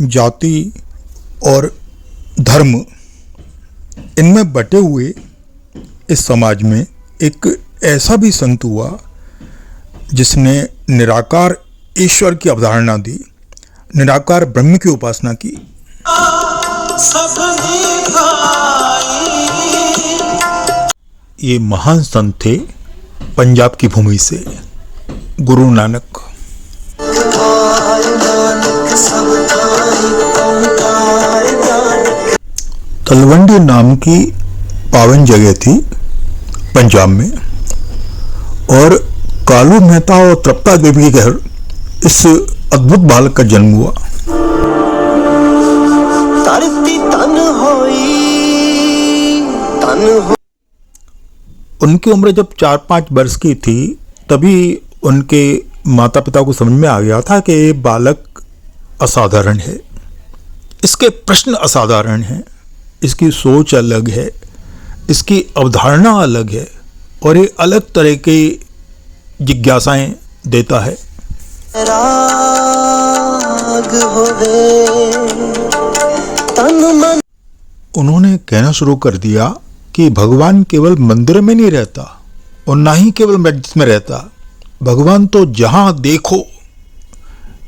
जाति और धर्म इनमें बटे हुए इस समाज में एक ऐसा भी संत हुआ जिसने निराकार ईश्वर की अवधारणा दी, निराकार ब्रह्म की उपासना की। ये महान संत थे पंजाब की भूमि से, गुरु नानक। तलवंडी नाम की पावन जगह थी पंजाब में, और कालू मेहता और तृप्ता देवी के घर इस अद्भुत बालक का जन्म हुआ। उनकी उम्र जब 4-5 वर्ष की थी तभी उनके माता पिता को समझ में आ गया था कि ये बालक असाधारण है, इसके प्रश्न असाधारण हैं, इसकी सोच अलग है, इसकी अवधारणा अलग है और ये अलग तरह की जिज्ञासाएं देता है। उन्होंने कहना शुरू कर दिया कि भगवान केवल मंदिर में नहीं रहता और ना ही केवल मस्जिद में रहता, भगवान तो जहां देखो,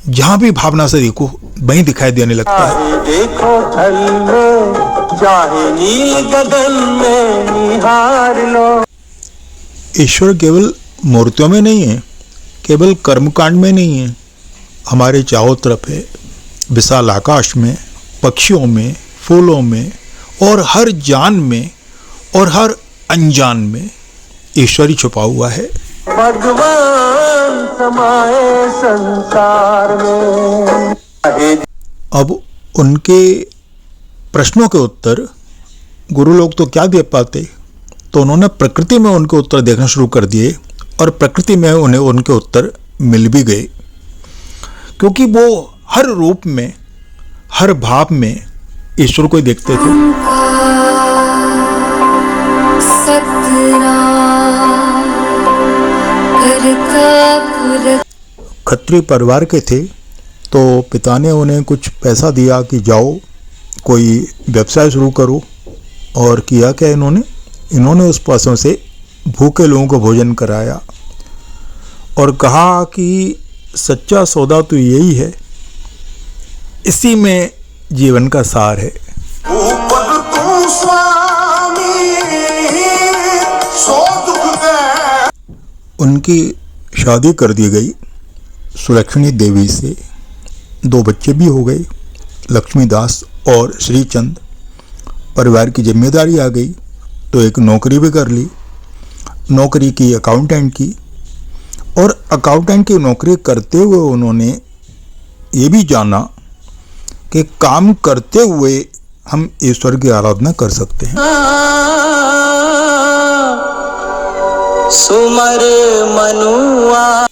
जहां भी भावना से देखो वहीं दिखाई देने लगता है। देखो थल में, चाहे नील गगन में निहार लो। ईश्वर केवल मूर्तियों में नहीं है, केवल कर्मकांड में नहीं है, हमारे चारों तरफ है, विशाल आकाश में, पक्षियों में, फूलों में और हर जान में और हर अनजान में ईश्वर ही छुपा हुआ है। भगवान समाए संसार में। अब उनके प्रश्नों के उत्तर गुरु लोग तो क्या दे पाते, तो उन्होंने प्रकृति में उनके उत्तर देखना शुरू कर दिए और प्रकृति में उन्हें उनके उत्तर मिल भी गए, क्योंकि वो हर रूप में, हर भाव में ईश्वर को ही देखते थे। खत्री परिवार के थे तो पिता ने उन्हें कुछ पैसा दिया कि जाओ कोई व्यवसाय शुरू करो, और किया क्या इन्होंने उस पैसों से भूखे लोगों को भोजन कराया और कहा कि सच्चा सौदा तो यही है, इसी में जीवन का सार है। उनकी शादी कर दी गई सुलक्षणी देवी से, 2 बच्चे भी हो गए, लक्ष्मीदास और श्रीचंद। परिवार की जिम्मेदारी आ गई तो एक नौकरी भी कर ली, नौकरी की अकाउंटेंट की, और अकाउंटेंट की नौकरी करते हुए उन्होंने ये भी जाना कि काम करते हुए हम ईश्वर की आराधना कर सकते हैं। सुमर मनुआ।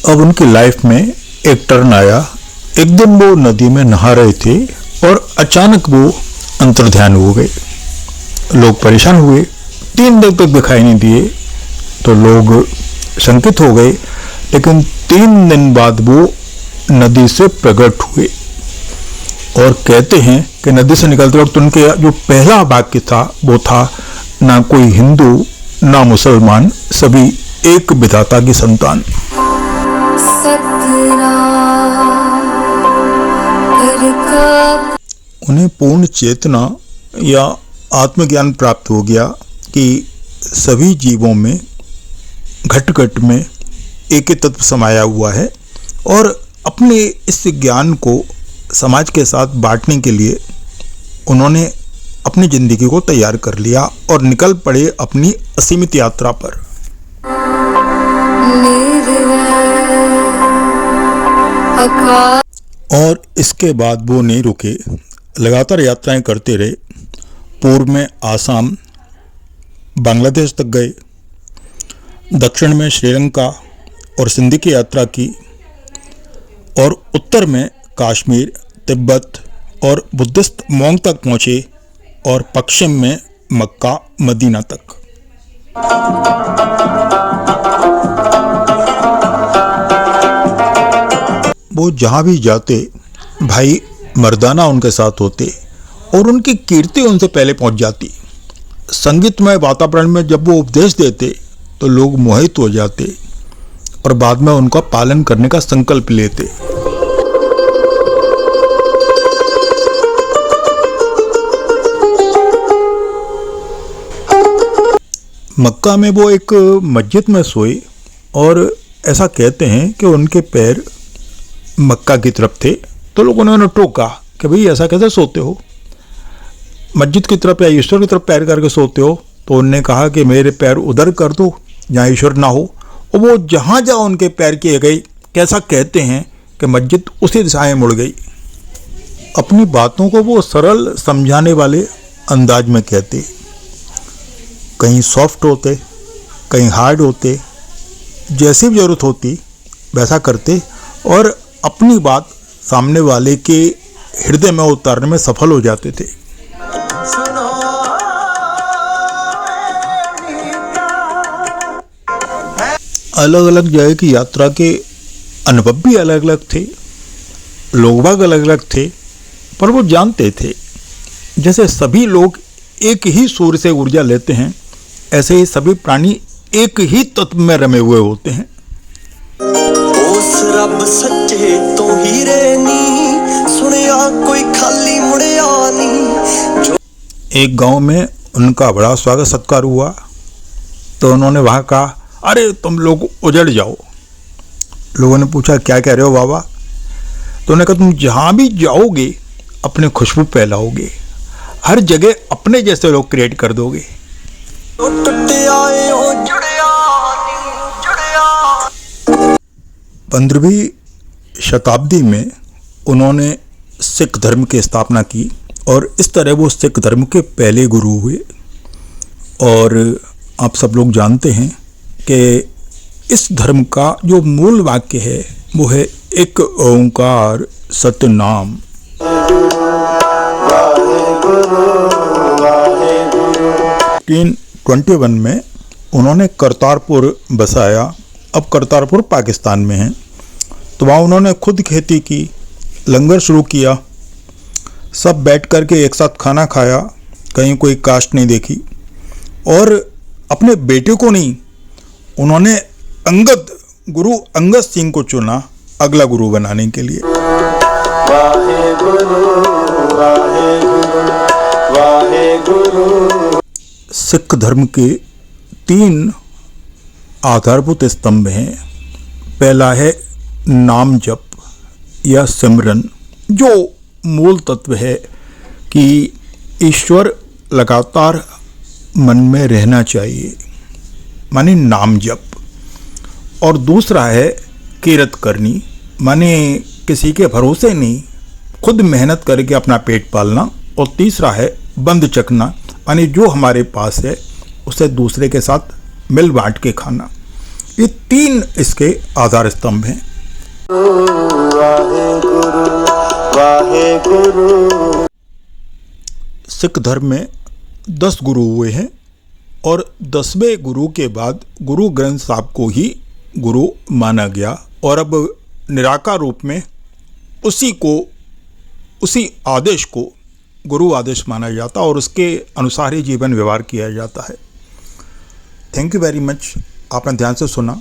अब उनकी लाइफ में एक टर्न आया। एक दिन वो नदी में नहा रहे थे और अचानक वो अंतर्ध्यान हो गए। लोग परेशान हुए, 3 दिन तक दिखाई नहीं दिए तो लोग शंकित हो गए, लेकिन 3 दिन बाद वो नदी से प्रकट हुए और कहते हैं कि नदी से निकलते वक्त उनके जो पहला वाक्य था वो था, ना कोई हिंदू ना मुसलमान, सभी एक विधाता की संतान। उन्हें पूर्ण चेतना या आत्मज्ञान प्राप्त हो गया कि सभी जीवों में घट घट में एक ही तत्व समाया हुआ है, और अपने इस ज्ञान को समाज के साथ बांटने के लिए उन्होंने अपनी जिंदगी को तैयार कर लिया और निकल पड़े अपनी असीमित यात्रा पर। और इसके बाद वो नहीं रुके, लगातार यात्राएं करते रहे। पूर्व में आसाम, बांग्लादेश तक गए, दक्षिण में श्रीलंका और सिंध की यात्रा की, और उत्तर में कश्मीर, तिब्बत और बुद्धिस्ट मोंग तक पहुंचे, और पश्चिम में मक्का, मदीना तक। वो जहाँ भी जाते भाई मर्दाना उनके साथ होते और उनकी कीर्ति उनसे पहले पहुँच जाती। संगीतमय वातावरण में जब वो उपदेश देते तो लोग मोहित हो जाते और बाद में उनका पालन करने का संकल्प लेते। मक्का में वो एक मस्जिद में सोए और ऐसा कहते हैं कि उनके पैर मक्का की तरफ थे, तो लोगों ने उन्हें टोका कि भाई ऐसा कैसे सोते हो, मस्जिद की तरफ या ईश्वर की तरफ पैर करके सोते हो। तो उन्होंने कहा कि मेरे पैर उधर कर दो जहाँ ईश्वर ना हो, और वो जहाँ जहाँ उनके पैर किए गए, कैसा कहते हैं कि मस्जिद उसी दिशा में मुड़ गई। अपनी बातों को वो सरल समझाने वाले अंदाज में कहते, कहीं सॉफ्ट होते कहीं हार्ड होते, जैसी भी ज़रूरत होती वैसा करते और अपनी बात सामने वाले के हृदय में उतारने में सफल हो जाते थे। अलग अलग जगह की यात्रा के अनुभव भी अलग अलग थे, लोग बाग अलग अलग थे, पर वो जानते थे जैसे सभी लोग एक ही सूर्य से ऊर्जा लेते हैं, ऐसे ही सभी प्राणी एक ही तत्व में रमे हुए होते हैं। उस रब सच्चे तो ही रहनी, सुनिया कोई खाली मुड़िया नहीं। एक गांव में उनका बड़ा स्वागत सत्कार हुआ, तो उन्होंने वहां कहा, अरे तुम लोग उजड़ जाओ। लोगों ने पूछा क्या कह रहे हो बाबा? तो उन्होंने कहा तुम जहां भी जाओगे अपने खुशबू फैलाओगे, हर जगह अपने जैसे लोग क्रिएट कर दोगे। 15वीं शताब्दी में उन्होंने सिख धर्म की स्थापना की और इस तरह वो सिख धर्म के पहले गुरु हुए। और आप सब लोग जानते हैं कि इस धर्म का जो मूल वाक्य है वो है एक ओंकार सतनाम। 1921 में उन्होंने करतारपुर बसाया। अब करतारपुर पाकिस्तान में है, तो वहाँ उन्होंने खुद खेती की, लंगर शुरू किया, सब बैठ कर के एक साथ खाना खाया, कहीं कोई कास्ट नहीं देखी। और अपने बेटे को नहीं, उन्होंने गुरु अंगद सिंह को चुना अगला गुरु बनाने के लिए। सिख धर्म के 3 आधारभूत स्तंभ हैं। पहला है नाम जप या सिमरन, जो मूल तत्व है कि ईश्वर लगातार मन में रहना चाहिए, माने नाम जप। और दूसरा है किरत करनी, माने किसी के भरोसे नहीं, खुद मेहनत करके अपना पेट पालना। और तीसरा है बंद चखना, माने जो हमारे पास है उसे दूसरे के साथ मिल बांट के खाना। ये 3 इसके आधार स्तंभ हैं। सिख धर्म में 10 गुरु हुए हैं और 10वें गुरु के बाद गुरु ग्रंथ साहब को ही गुरु माना गया और अब निराकार रूप में उसी आदेश को गुरु आदेश माना जाता और उसके अनुसार ही जीवन व्यवहार किया जाता है। थैंक यू वेरी मच, आपने ध्यान से सुना।